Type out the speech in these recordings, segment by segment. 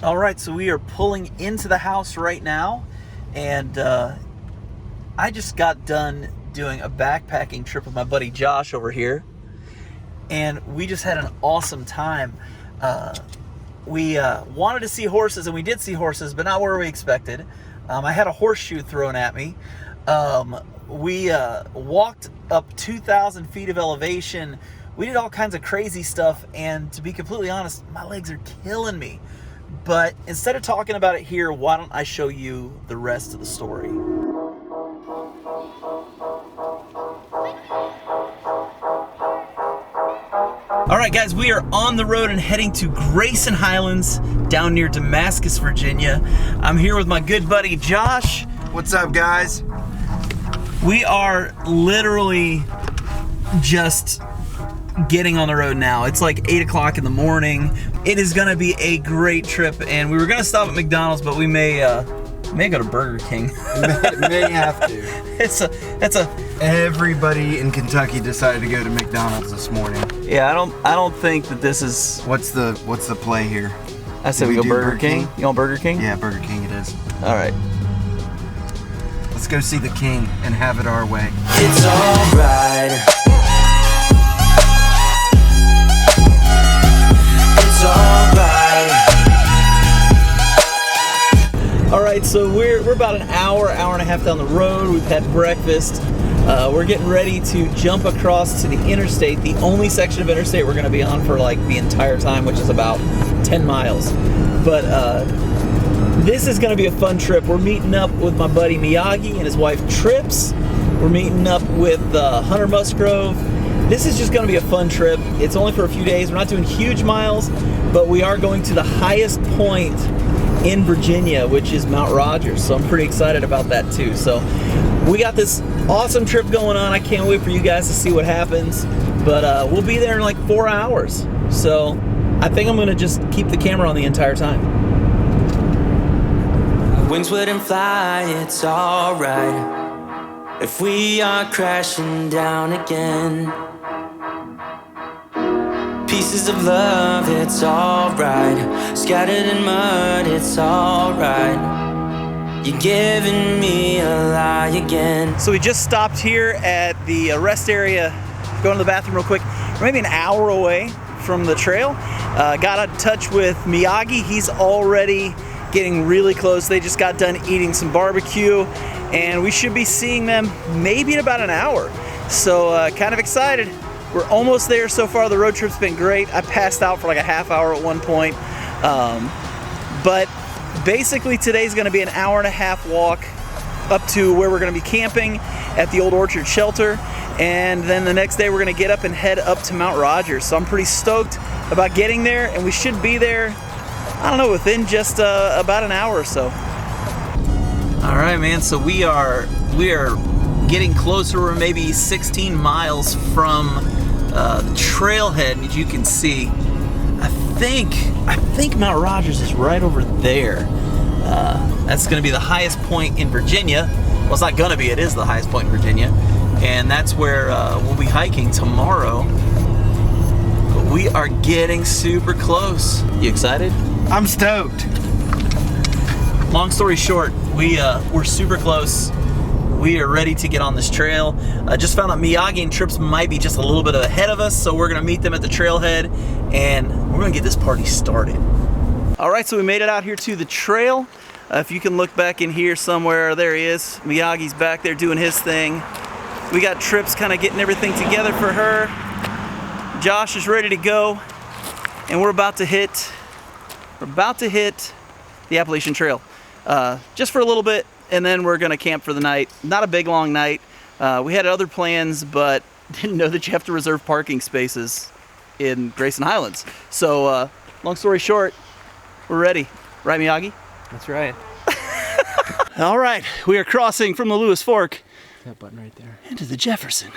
All right, so we are pulling into the house right now, and I just got done doing a backpacking trip with my buddy Josh over here, and we just had an awesome time. We wanted to see horses, and we did see horses, but not where we expected. I had a horseshoe thrown at me. We walked up 2,000 feet of elevation. We did all kinds of crazy stuff, and to be completely honest, my legs are killing me. But instead of talking about it here, why don't I show you the rest of the story? All right, guys, we are on the road and heading to Grayson Highlands down near Damascus, Virginia. I'm here with my good buddy Josh. What's up, guys? We are literally just getting on the road now. It's like 8 o'clock in the morning. It is gonna be a great trip, and we were gonna stop at McDonald's, but we may go to Burger King. may have to. Everybody in Kentucky decided to go to McDonald's this morning. Yeah, I don't think that this is. What's the play here? I said we go Burger King. You want Burger King? Yeah, Burger King it is. All right. Let's go see the King and have it our way. It's alright. It's alright. All right, so we're about an hour and a half down the road. We've had breakfast. We're getting ready to jump across to the interstate, the only section of interstate we're going to be on for like the entire time, which is about 10 miles. But this is going to be a fun trip. We're meeting up with my buddy Miyagi and his wife Trips. We're meeting up with Hunter Musgrove. This is just going to be a fun trip. It's only for a few days. We're not doing huge miles, but we are going to the highest point in Virginia, which is Mount Rogers. So I'm pretty excited about that too. So we got this awesome trip going on. I can't wait for you guys to see what happens. But we'll be there in like 4 hours. So I think I'm going to just keep the camera on the entire time. Wings wouldn't fly, it's alright if we are crashing down again. Pieces of love, it's alright. Scattered in mud, it's alright. You're giving me a lie again. So we just stopped here at the rest area, going to the bathroom real quick. We're maybe an hour away from the trail. Got in touch with Miyagi. He's already getting really close. They just got done eating some barbecue, and we should be seeing them maybe in about an hour. So kind of excited. We're almost there so far. The road trip's been great. I passed out for like a half hour at one point. But basically today's gonna be an hour and a half walk up to where we're gonna be camping at the Old Orchard Shelter. And then the next day we're gonna get up and head up to Mount Rogers. So I'm pretty stoked about getting there, and we should be there, I don't know, within just about an hour or so. All right, man, so we are getting closer. We're maybe 16 miles from the trailhead, as you can see. I think Mount Rogers is right over there. That's gonna be the highest point in Virginia. Well, it's not gonna be, it is the highest point in Virginia. And that's where we'll be hiking tomorrow. But we are getting super close. You excited? I'm stoked. Long story short, we're super close. We are ready to get on this trail. I just found out Miyagi and Trips might be just a little bit ahead of us, so we're gonna meet them at the trailhead, and we're gonna get this party started. All right, so we made it out here to the trail. If you can look back in here somewhere, there he is. Miyagi's back there doing his thing. We got Trips kind of getting everything together for her. Josh is ready to go, and we're about to hit the Appalachian Trail, just for a little bit, and then we're gonna camp for the night. Not a big long night. We had other plans, but didn't know that you have to reserve parking spaces in Grayson Highlands. So long story short, we're ready. Right, Miyagi? That's right. All right, we are crossing from the Lewis Fork That button right there. into the Jefferson.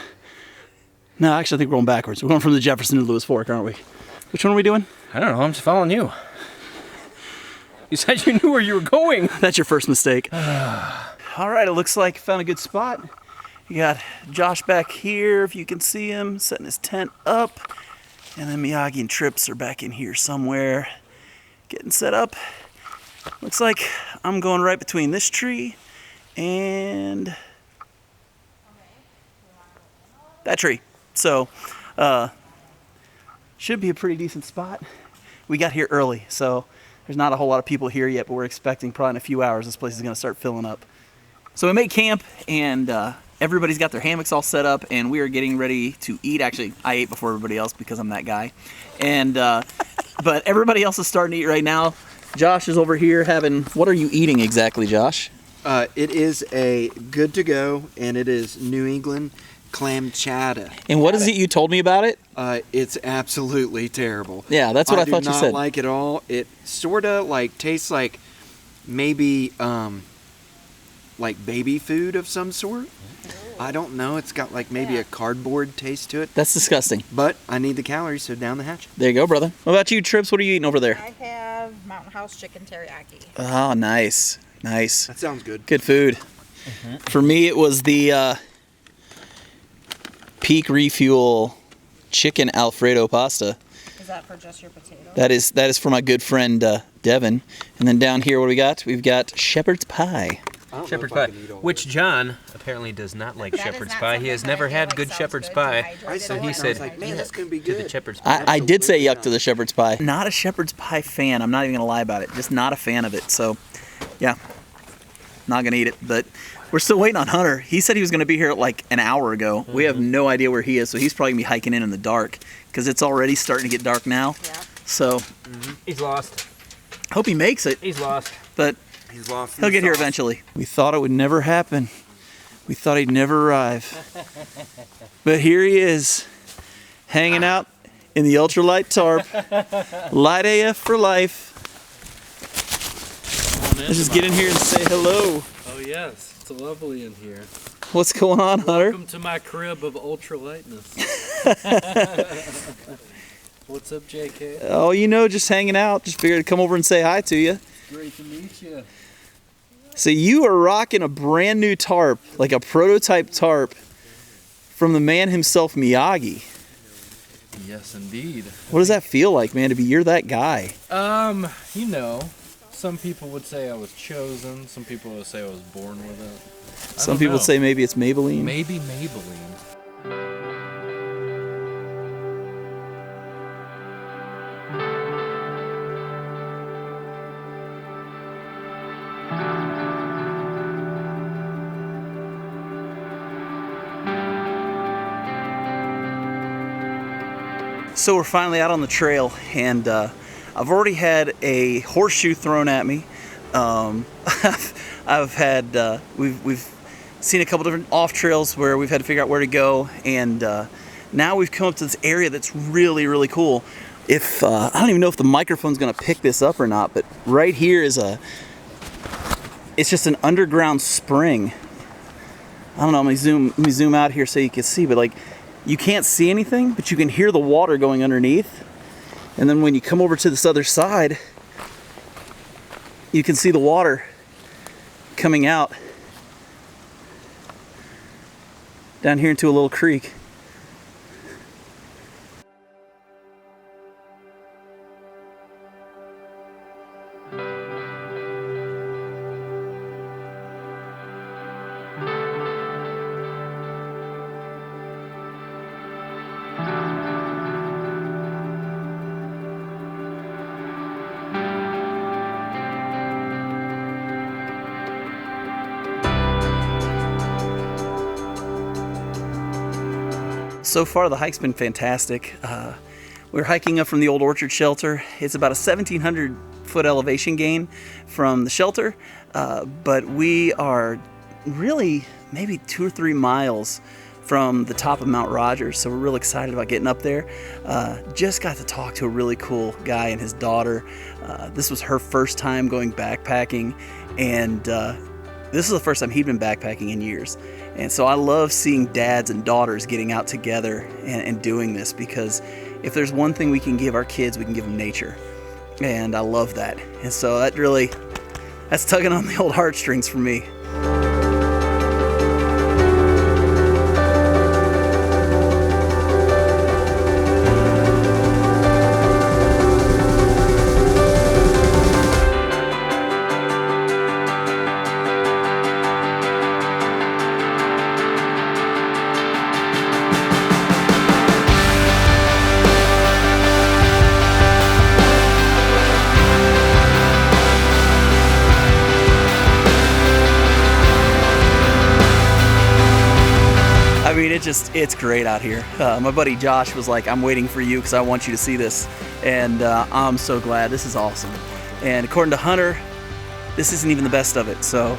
No, actually I think we're going backwards. We're going from the Jefferson to the Lewis Fork, aren't we? Which one are we doing? I don't know, I'm just following you. You said you knew where you were going. That's your first mistake. All right, it looks like I found a good spot. You got Josh back here, if you can see him, setting his tent up. And then Miyagi and Trips are back in here somewhere, getting set up. Looks like I'm going right between this tree and that tree. So, should be a pretty decent spot. We got here early, so there's not a whole lot of people here yet, but we're expecting probably in a few hours this place is gonna start filling up. So we made camp, and everybody's got their hammocks all set up, and we are getting ready to eat. Actually, I ate before everybody else because I'm that guy. And but everybody else is starting to eat right now. Josh is over here having, what are you eating exactly, Josh? It is a good to go, and it is New England clam chowder. And what is it you told me about it? It's absolutely terrible. Yeah, that's what I thought you said. I do not like it at all. It sort of like tastes like maybe like baby food of some sort. I don't know. It's got like maybe a cardboard taste to it. That's disgusting. But I need the calories, so down the hatch. There you go, brother. What about you, Trips? What are you eating over there? I have Mountain House chicken teriyaki. Oh, nice. Nice. That sounds good. Good food. For me, it was the Peak Refuel chicken Alfredo pasta. Is that for just your potatoes? That is for my good friend Devin. And then down here, what do we got? We've got shepherd's pie. Shepherd's pie, which John apparently does not like shepherd's pie. He has never had good shepherd's pie, so he said, like, man, that's gonna be to the good. shepherd's pie. I did say yuck to the shepherd's pie. Not a shepherd's pie fan. I'm not even gonna lie about it. Just not a fan of it. So, yeah, not gonna eat it. But we're still waiting on Hunter. He said he was gonna be here like an hour ago. We have no idea where he is, so he's probably gonna be hiking in the dark because it's already starting to get dark now. Yeah. So, He's lost. hope he makes it. He's lost. But He's lost. he'll get here eventually. We thought it would never happen. We thought he'd never arrive. But here he is, hanging out in the ultralight tarp. Light AF for life. Let's just get in here and say hello. Oh yes, it's lovely in here. What's going on, Hunter? Welcome to my crib of ultralightness. What's up, JK? Oh, you know, just hanging out. Just figured to come over and say hi to you. Great to meet you. So you are rocking a brand new tarp, like a prototype tarp from the man himself, Miyagi. Yes, indeed. What does that feel like, man, to be you're that guy? You know, some people would say I was chosen. Some people would say I was born with it. Some people say maybe it's Maybelline. Maybe Maybelline. So we're finally out on the trail, and I've already had a horseshoe thrown at me. I've had we've seen a couple different off trails where we've had to figure out where to go, and now we've come up to this area that's really cool. If I don't even know if the microphone's gonna pick this up or not, but right here is it's just an underground spring. I don't know. Let me zoom out here so you can see, but like, you can't see anything, but you can hear the water going underneath. And then when you come over to this other side, you can see the water coming out down here into a little creek. So far, the hike's been fantastic. We're hiking up from the old orchard shelter. It's about a 1,700 foot elevation gain from the shelter, but we are really maybe 2 or 3 miles from the top of Mount Rogers, so we're real excited about getting up there. Just got to talk to a really cool guy and his daughter. This was her first time going backpacking, and this is the first time he'd been backpacking in years. And so I love seeing dads and daughters getting out together and doing this, because if there's one thing we can give our kids, we can give them nature. And I love that. And so that's tugging on the old heartstrings for me. it's great out here. My buddy Josh was like, I'm waiting for you because I want you to see this. And I'm so glad. This is awesome. And according to Hunter, this isn't even the best of it. So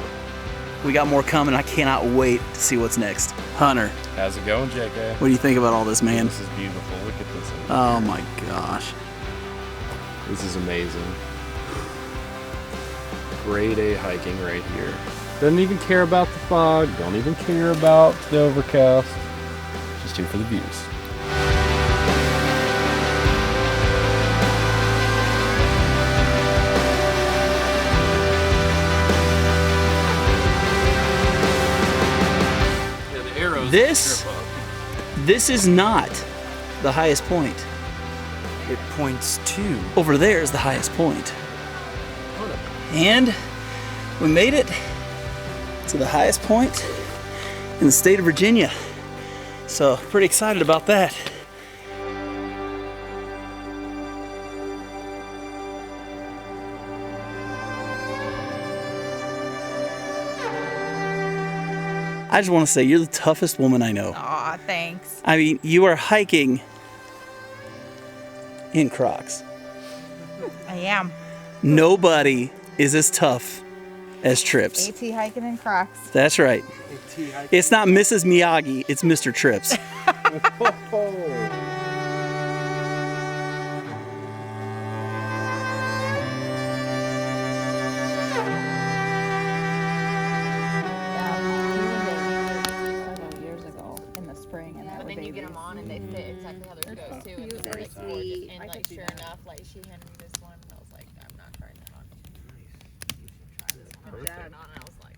we got more coming. I cannot wait to see what's next. Hunter. How's it going, JK? What do you think about all this, man? This is beautiful. Look at this. Oh my gosh. This is amazing. Grade A hiking right here. Doesn't even care about the fog. Don't even care about the overcast. Just here for the views. This is not the highest point. It points to. Over there is the highest point. And we made it to the highest point in the state of Virginia. So pretty excited about that. I just want to say you're the toughest woman I know. Aw, thanks. I mean, you are hiking in Crocs. I am. Nobody is as tough as Trips. AT hiking in Crocs. That's right. It's not Mrs. Miyagi, it's Mr. Trips. Years ago in the spring, and But then you get them on and they fit exactly how they're supposed to. And they're like gorgeous. And like sure enough, like she handed me this one, and I was like, I'm not trying that on. I put it on, and I was like.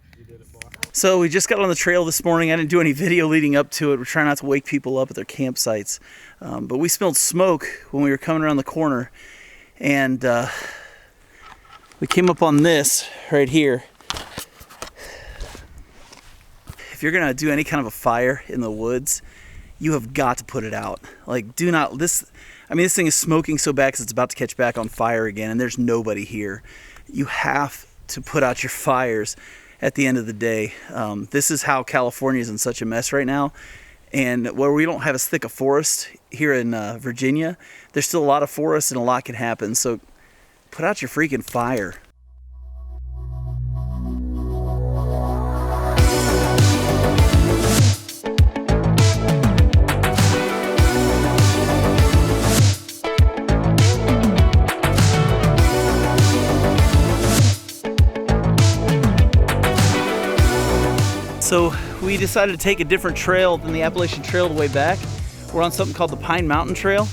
So we just got on the trail this morning. I didn't do any video leading up to it. We're trying not to wake people up at their campsites. But we smelled smoke when we were coming around the corner. And we came up on this right here. If you're gonna do any kind of a fire in the woods, you have got to put it out. Like, do not, this thing is smoking so bad because it's about to catch back on fire again, and there's nobody here. You have to put out your fires at the end of the day. This is how California is in such a mess right now. And where we don't have as thick a forest here in Virginia, there's still a lot of forest and a lot can happen. So put out your freaking fire. So we decided to take a different trail than the Appalachian Trail the way back. We're on something called the Pine Mountain Trail,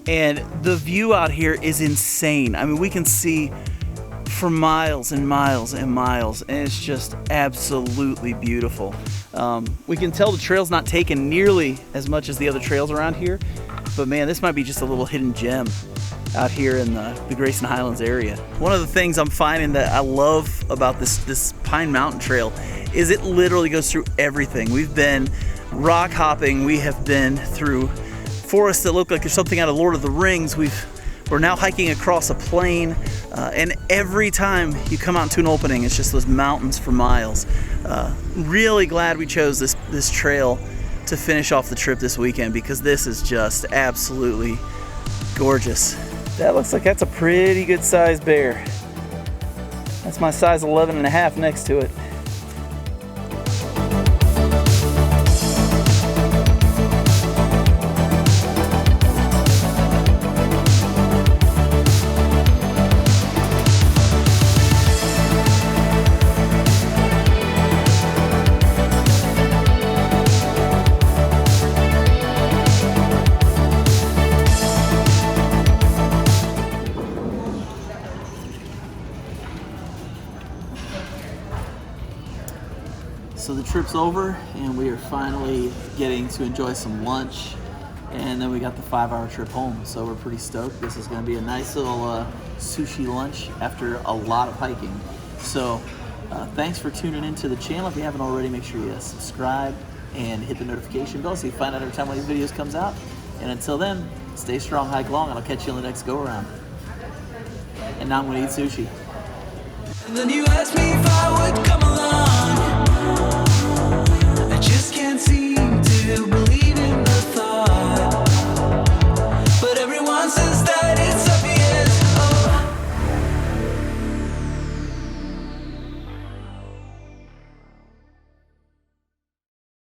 and the view out here is insane. I mean, we can see for miles and miles and miles, and it's just absolutely beautiful. We can tell the trail's not taken nearly as much as the other trails around here, but man, this might be just a little hidden gem out here in the Grayson Highlands area. One of the things I'm finding that I love about this Pine Mountain Trail is it literally goes through everything. We've been rock hopping, we have been through forests that look like there's something out of Lord of the Rings. We're now hiking across a plain, and every time you come out into an opening, it's just those mountains for miles. Really glad we chose this trail to finish off the trip this weekend, because this is just absolutely gorgeous. That looks like that's a pretty good sized bear. That's my size 11.5 next to it. So the trip's over and we are finally getting to enjoy some lunch, and then we got the 5-hour trip home, so we're pretty stoked. This is going to be a nice little sushi lunch after a lot of hiking. So thanks for tuning into the channel. If you haven't already, make sure you subscribe and hit the notification bell so you find out every time one of these videos comes out. And until then, stay strong, hike long, and I'll catch you on the next go around. And now I'm going to eat sushi. And then you asked me if I would come along. I just can't seem to believe